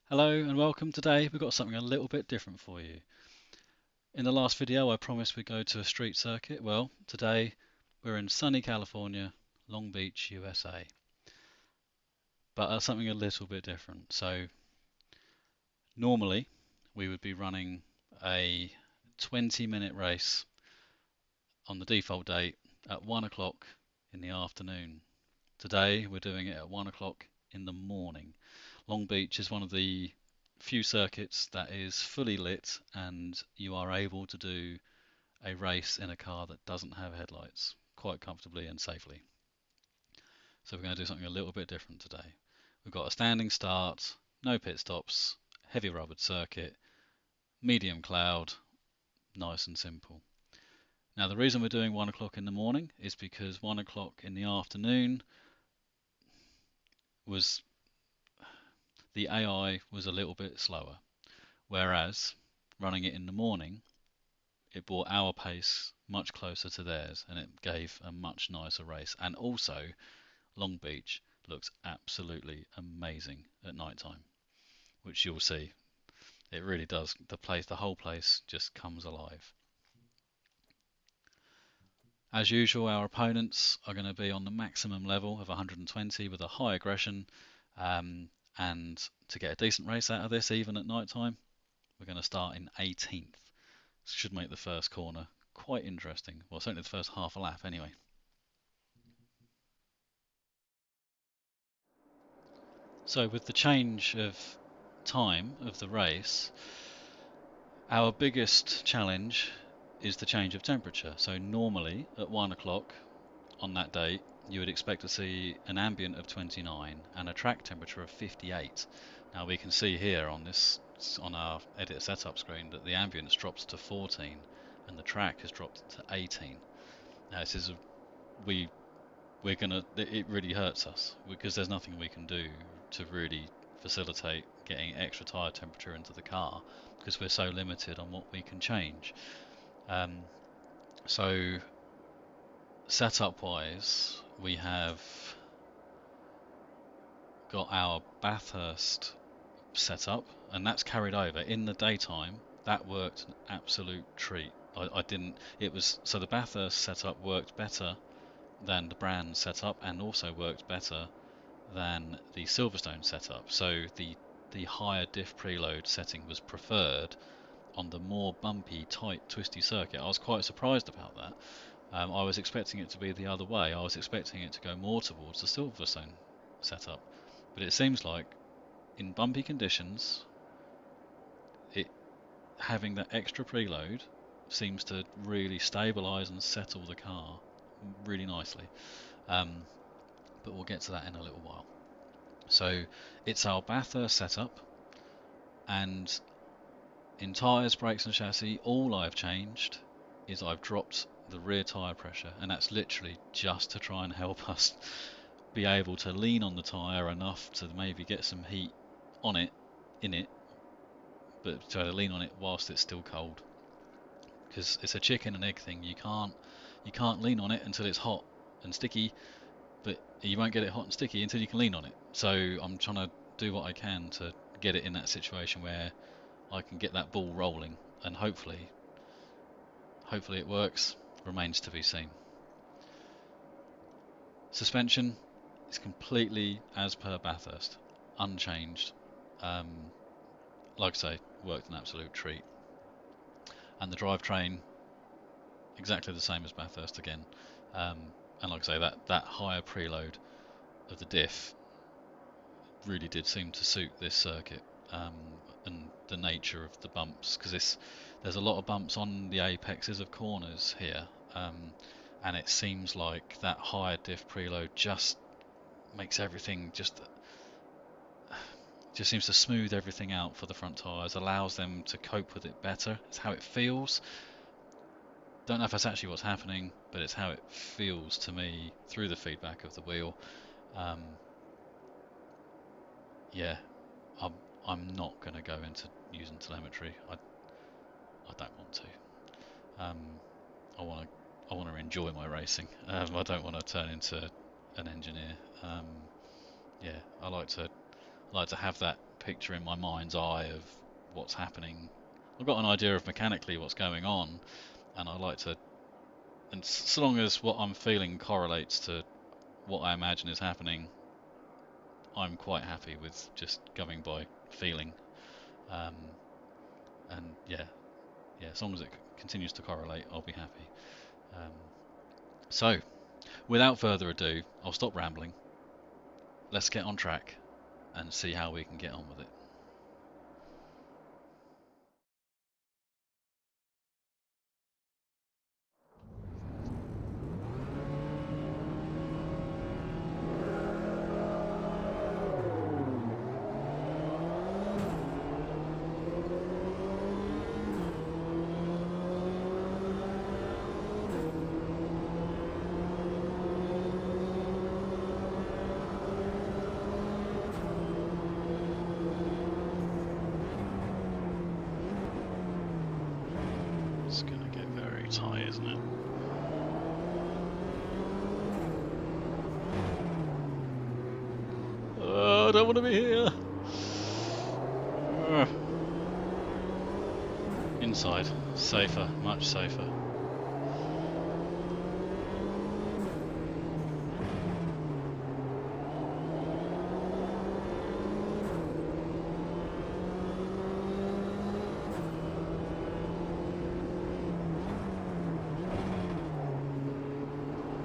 Hello and welcome. Today we've got something a little bit different for you. In the last video I promised we'd go to a street circuit. Well, today we're in sunny California, Long Beach, USA. But something a little bit different. So normally we would be running a 20-minute race on the default date at 1 o'clock in the afternoon. Today we're doing it at 1 o'clock in the morning. Long Beach is one of the few circuits that is fully lit and you are able to do a race in a car that doesn't have headlights quite comfortably and safely. So we're going to do something a little bit different today. We've got a standing start, no pit stops, heavy rubbered circuit, medium cloud, nice and simple. Now the reason we're doing 1 o'clock in the morning is because 1 o'clock in the afternoon was the AI was a little bit slower, whereas running it in the morning it brought our pace much closer to theirs and it gave a much nicer race. And also, Long Beach looks absolutely amazing at night time, which you'll see. It really does. The whole place just comes alive. As usual, our opponents are going to be on the maximum level of 120 with a high aggression. And to get a decent race out of this, even at night time, we're going to start in 18th. Should make the first corner quite interesting. Well, certainly the first half a lap anyway. So with the change of time of the race, our biggest challenge is the change of temperature. So normally at 1 o'clock on that date, you would expect to see an ambient of 29 and a track temperature of 58. Now we can see here on our edit setup screen that the ambient has dropped to 14 and the track has dropped to 18. Now this is it really hurts us because there's nothing we can do to really facilitate getting extra tire temperature into the car because we're so limited on what we can change. Um, so setup wise, we have got our Bathurst setup and that's carried over in the daytime. That worked an absolute treat. I didn't, it was, so the Bathurst setup worked better than the brand setup and also worked better than the Silverstone setup. So the higher diff preload setting was preferred on the more bumpy, tight, twisty circuit. I was quite surprised about that. I was expecting it to be the other way. I was expecting it to go more towards the Silverstone setup. But it seems like in bumpy conditions, it having that extra preload seems to really stabilize and settle the car really nicely. But we'll get to that in a little while. So it's our Bathurst setup, and in tyres, brakes and chassis, all I've changed is I've dropped the rear tyre pressure, and that's literally just to try and help us be able to lean on the tyre enough to maybe get some heat on it, in it, but to lean on it whilst it's still cold. Because it's a chicken and egg thing. You can't lean on it until it's hot and sticky, but you won't get it hot and sticky until you can lean on it. So I'm trying to do what I can to get it in that situation where I can get that ball rolling, and hopefully it works. Remains to be seen. Suspension is completely as per Bathurst, unchanged. Um, like I say, worked an absolute treat. And the drivetrain exactly the same as Bathurst again. And like I say, that higher preload of the diff really did seem to suit this circuit, and the nature of the bumps, because there's a lot of bumps on the apexes of corners here, and it seems like that higher diff preload just makes everything just seems to smooth everything out for the front tyres, allows them to cope with it better. It's how it feels. Don't know if that's actually what's happening, but it's how it feels to me through the feedback of the wheel. Um, yeah, I'm I'm not going to go into using telemetry. I don't want to. Um, I want to enjoy my racing. I don't want to turn into an engineer. Yeah, I like to have that picture in my mind's eye of what's happening. I've got an idea of mechanically what's going on, and I like to, and so long as what I'm feeling correlates to what I imagine is happening, I'm quite happy with just going by feeling. And yeah, as long as it continues to correlate, I'll be happy. So, without further ado, I'll stop rambling. Let's get on track and see how we can get on with it. It's going to get very tight, isn't it? Oh, I don't want to be here. Inside, safer, much safer.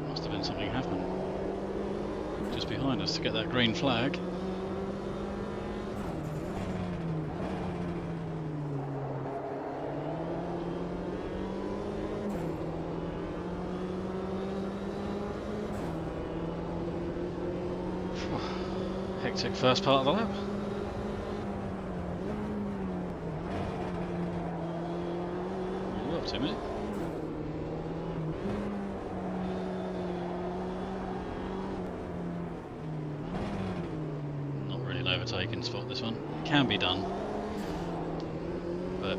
Must have been something happen just behind us to get that green flag. Hectic first part of the lap. You up to me? Not really an overtaking spot, this one. It can be done, but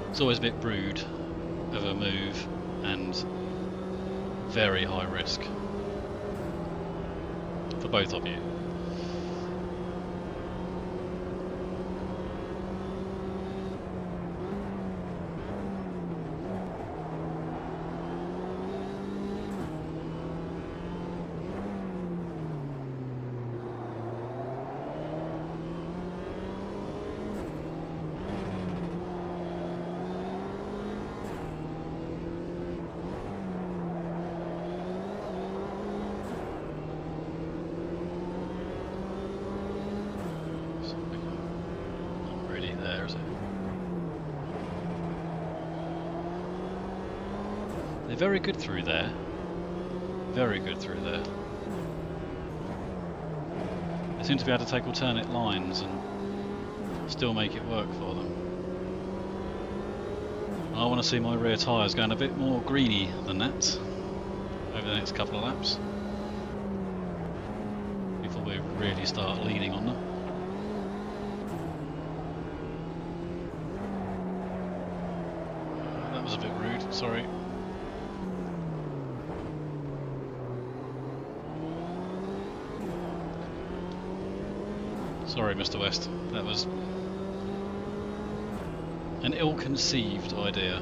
it's always a bit rude of a move and very high risk for both of you. They're very good through there. Very good through there. They seem to be able to take alternate lines and still make it work for them. I want to see my rear tyres going a bit more greeny than that over the next couple of laps before we really start leaning on them. That was a bit rude, sorry. Sorry, Mr. West, that was an ill-conceived idea.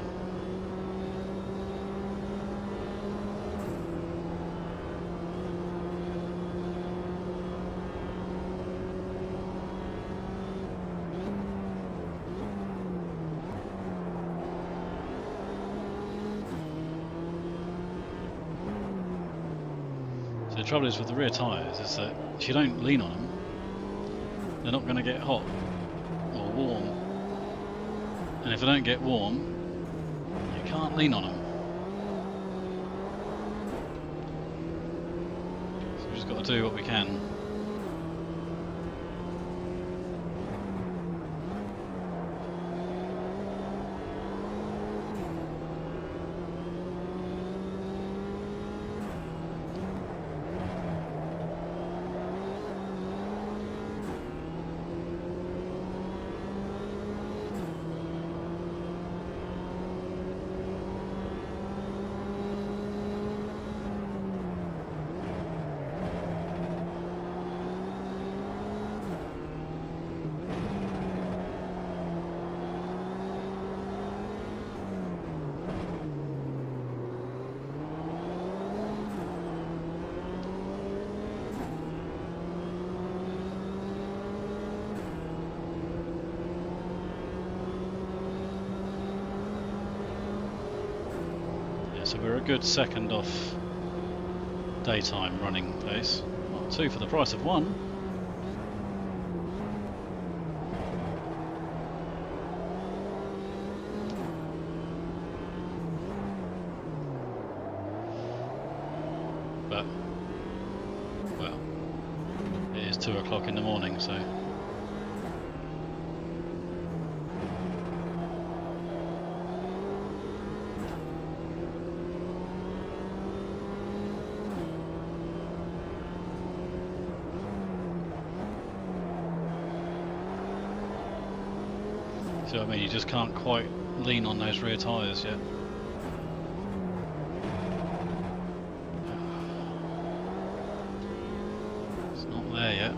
So the trouble is with the rear tyres is that if you don't lean on them, they're not going to get hot or warm, and if they don't get warm, you can't lean on them. So we've just got to do what we can. So we're a good second off daytime running pace. Well, 2 for the price of 1. But, well, it is 2 o'clock in the morning, so... See what I mean? You just can't quite lean on those rear tyres yet. It's not there yet.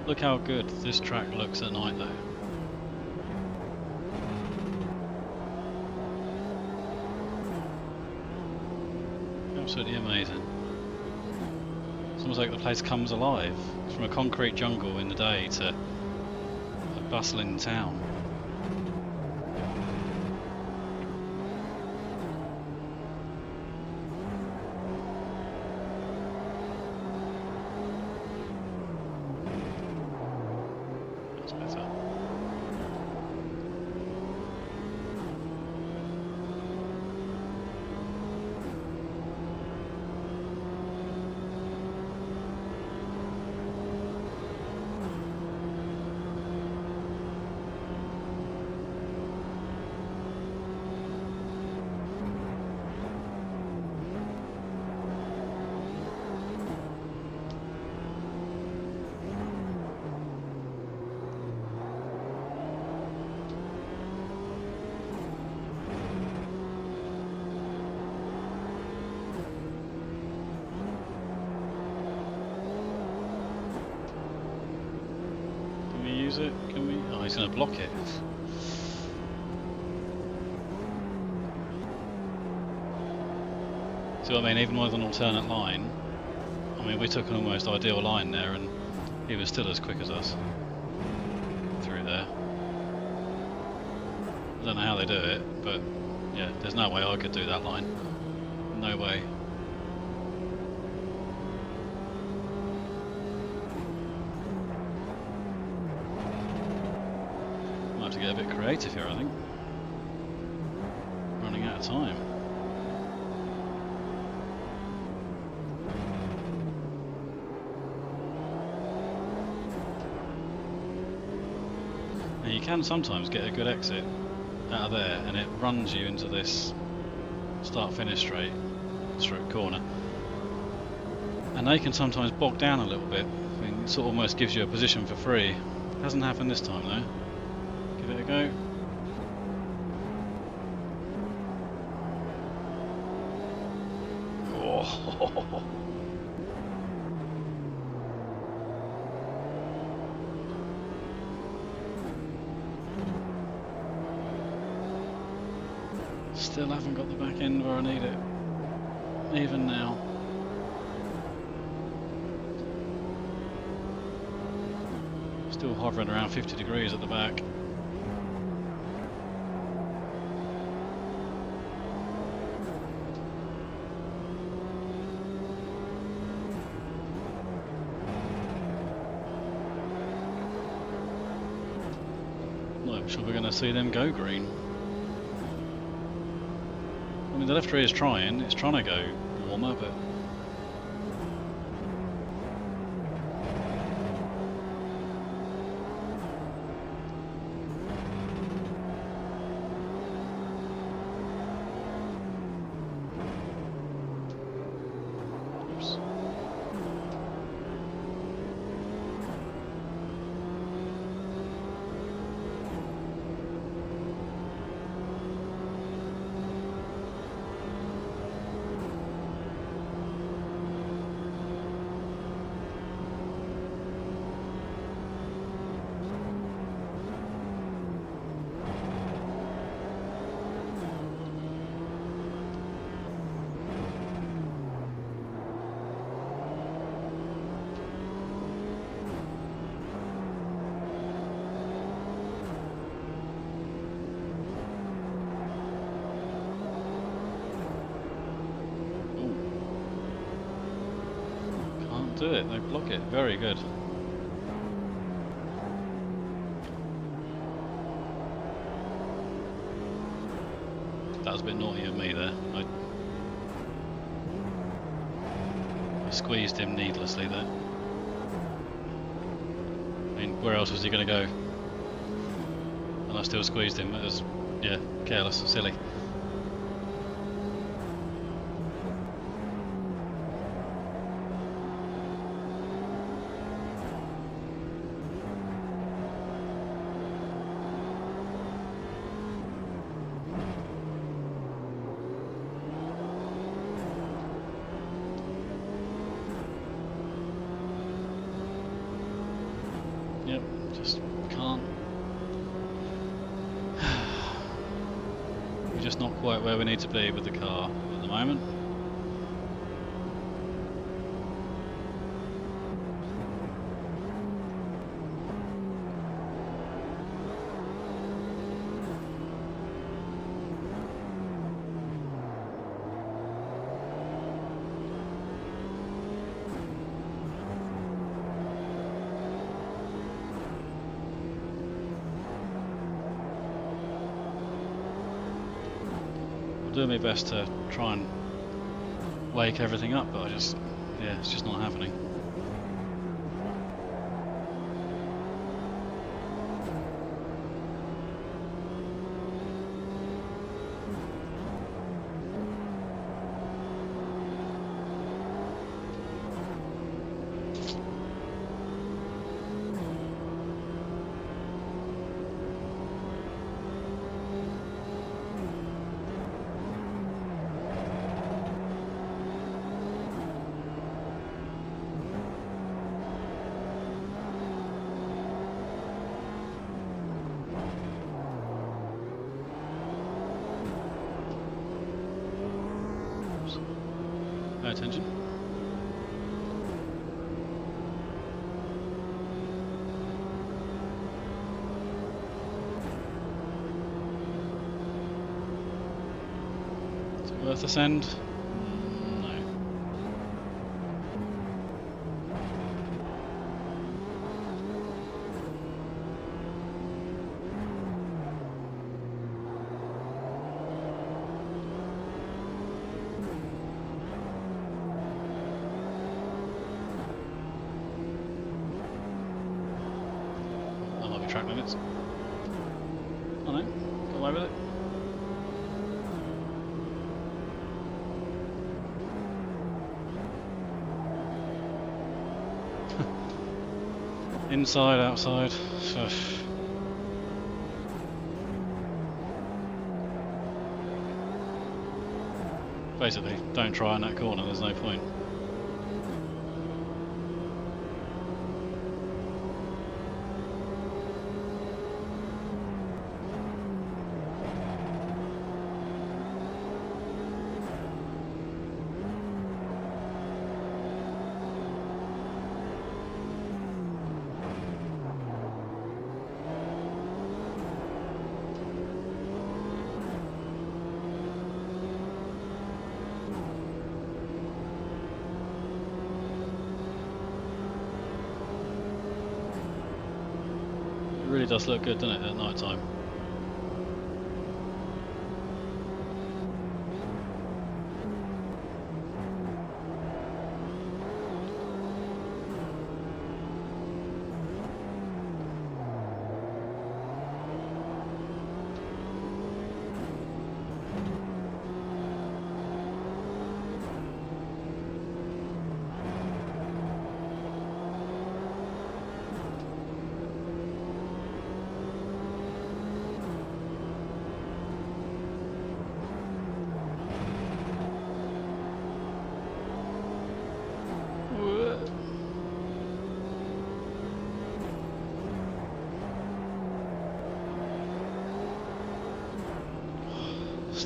Look how good this track looks at night though. Absolutely amazing. It's almost like the place comes alive. From a concrete jungle in the day to a bustling town. It? Can we? Oh, he's going to block it. See what I mean? Even with an alternate line, I mean, we took an almost ideal line there, and he was still as quick as us through there. I don't know how they do it, but yeah, there's no way I could do that line. No way. To get a bit creative here, I think. Running out of time. And you can sometimes get a good exit out of there, and it runs you into this start-finish straight, stroke corner. And they can sometimes bog down a little bit. I mean, it sort of almost gives you a position for free. Hasn't happened this time though. Give it a go. Oh. Still haven't got the back end where I need it, even now. Still hovering around 50 degrees at the back. I'm sure we're going to see them go green. I mean, the left rear is trying. It's trying to go warmer, but oops. Do it, they block it, very good. That was a bit naughty of me there. I squeezed him needlessly there. I mean, where else was he going to go? And I still squeezed him. It was, yeah, careless, silly. Yep, just can't. We're just not quite where we need to be with the car at the moment. Doing my best to try and wake everything up, but yeah, it's just not happening. Pay attention. Is it worth a send? No. Track limits. Oh no, got away with it. Inside, outside. Basically, don't try in that corner, there's no point. It really does look good, doesn't it, at night time?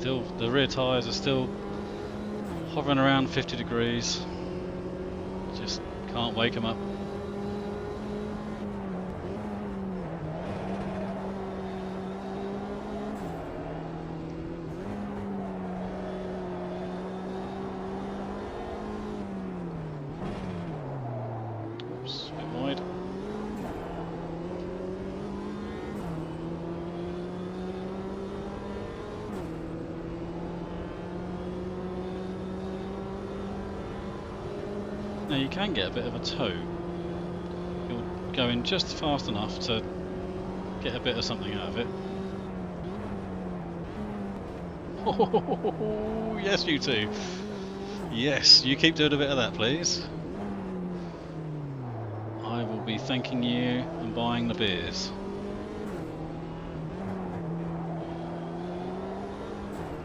Still, the rear tyres are still hovering around 50 degrees. Just can't wake them up. Oops, a bit wide. Now you can get a bit of a toe. You're going just fast enough to get a bit of something out of it. Oh, yes you two. Yes, you keep doing a bit of that, please. I will be thanking you and buying the beers.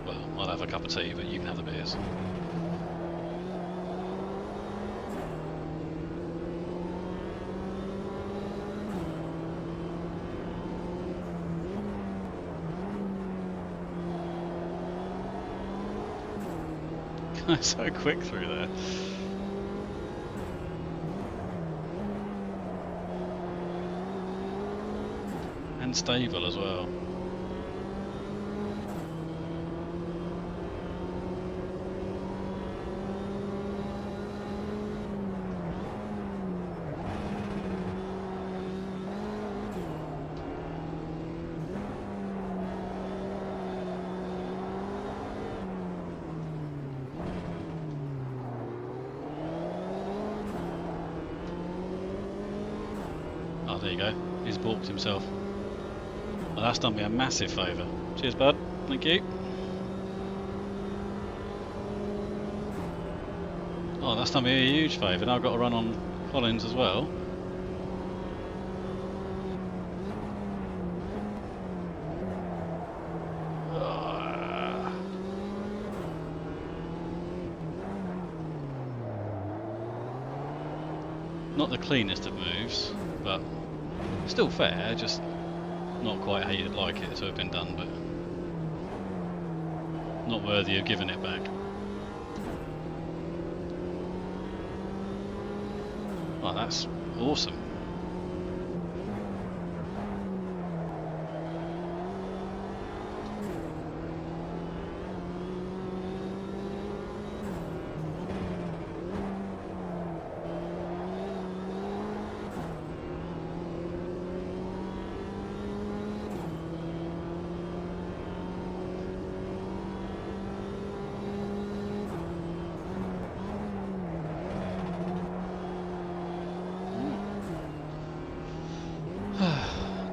Well, I'll have a cup of tea, but you can have the beers. So quick through there. And stable as well. Oh, there you go. He's balked himself. Well, that's done me a massive favour. Cheers, bud. Thank you. Oh, that's done me a huge favour. Now I've got to run on Collins as well. Not the cleanest of moves, but still fair, just not quite how you'd like it to have been done, but not worthy of giving it back. Oh, that's awesome.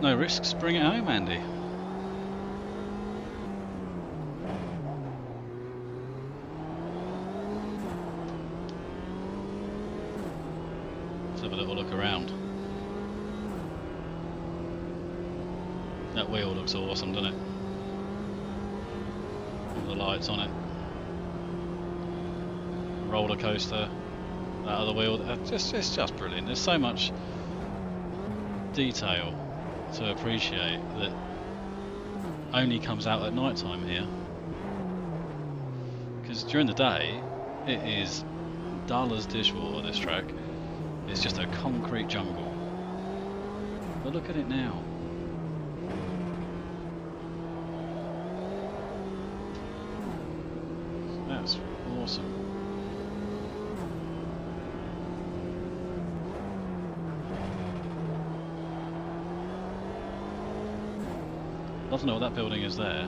No risks, bring it home, Andy. Let's have a little look around. That wheel looks awesome, doesn't it? All the lights on it. Roller coaster. That other wheel, it's just brilliant. There's so much detail to appreciate that only comes out at night time here, because during the day it is dull as dishwater. This track, it's just a concrete jungle, but look at it now. That's awesome. I'd love to know what that building is there.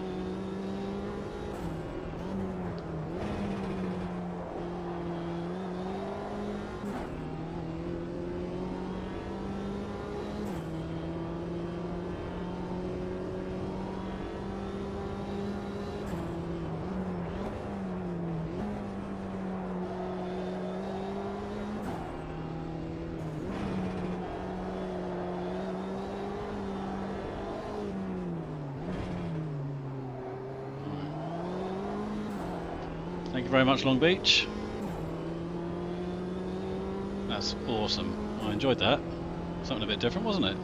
Thank you very much, Long Beach. That's awesome. I enjoyed that. Something a bit different, wasn't it?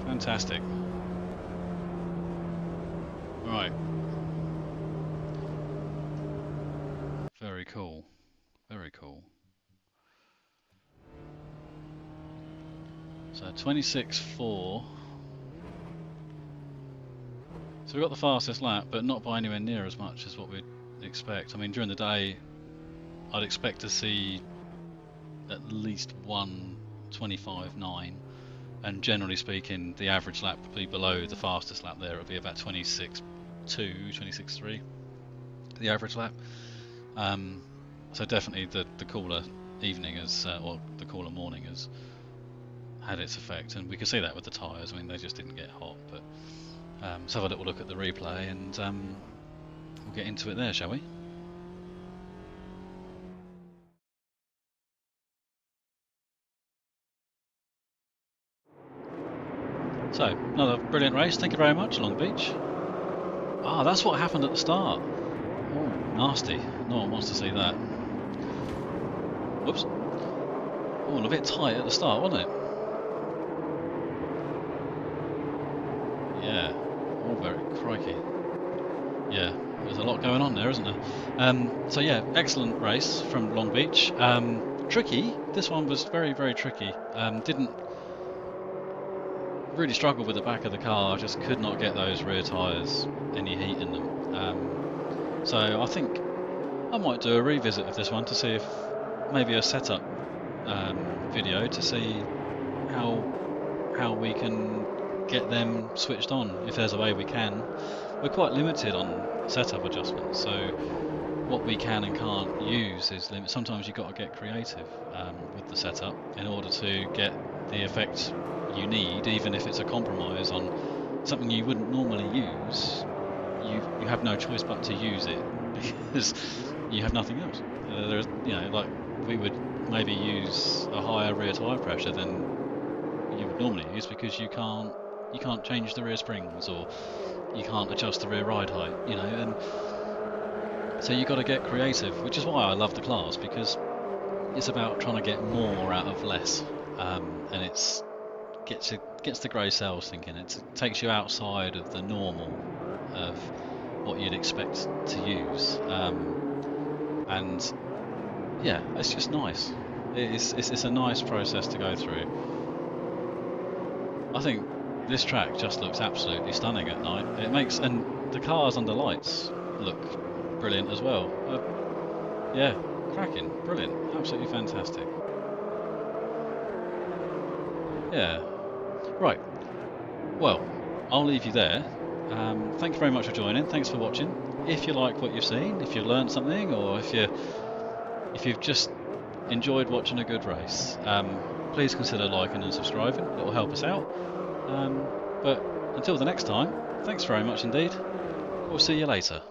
Fantastic. Right. Very cool. Very cool. So 26.4. So we got the fastest lap, but not by anywhere near as much as what we'd expect. I mean, during the day, I'd expect to see at least one 25.9, and generally speaking, the average lap would be below the fastest lap there. It would be about 26.2, 26.3, the average lap. So definitely the cooler evening or the cooler morning has had its effect, and we could see that with the tyres. I mean, they just didn't get hot. But let's have a little look at the replay, and we'll get into it there, shall we? So, another brilliant race. Thank you very much, Long Beach. Ah, that's what happened at the start. Oh, nasty. No one wants to see that. Whoops. Oh, a bit tight at the start, wasn't it? Yeah. Oh, very crikey. Yeah, there's a lot going on there, isn't there? So yeah, excellent race from Long Beach. Tricky. This one was very, very tricky. Didn't really struggle with the back of the car. Just could not get those rear tyres any heat in them. So I think I might do a revisit of this one to see if maybe a setup video to see how we can get them switched on, if there's a way we can. We're quite limited on setup adjustments, so what we can and can't use is limited. Sometimes you've got to get creative with the setup in order to get the effect you need, even if it's a compromise on something you wouldn't normally use. You have no choice but to use it because you have nothing else. There's, like we would maybe use a higher rear tyre pressure than you would normally use because you can't change the rear springs, or you can't adjust the rear ride height, and so you've got to get creative, which is why I love the class, because it's about trying to get more out of less, and it gets the grey cells thinking. It takes you outside of the normal of what you'd expect to use, and yeah, it's just nice. It's a nice process to go through. I think this track just looks absolutely stunning at night. And the cars under lights look brilliant as well. Yeah, cracking, brilliant, absolutely fantastic. Yeah, right. Well, I'll leave you there. Thank you very much for joining. Thanks for watching. If you like what you've seen, if you learned something, or if you've just enjoyed watching a good race, please consider liking and subscribing. It will help us out. But until the next time, thanks very much indeed. We'll see you later.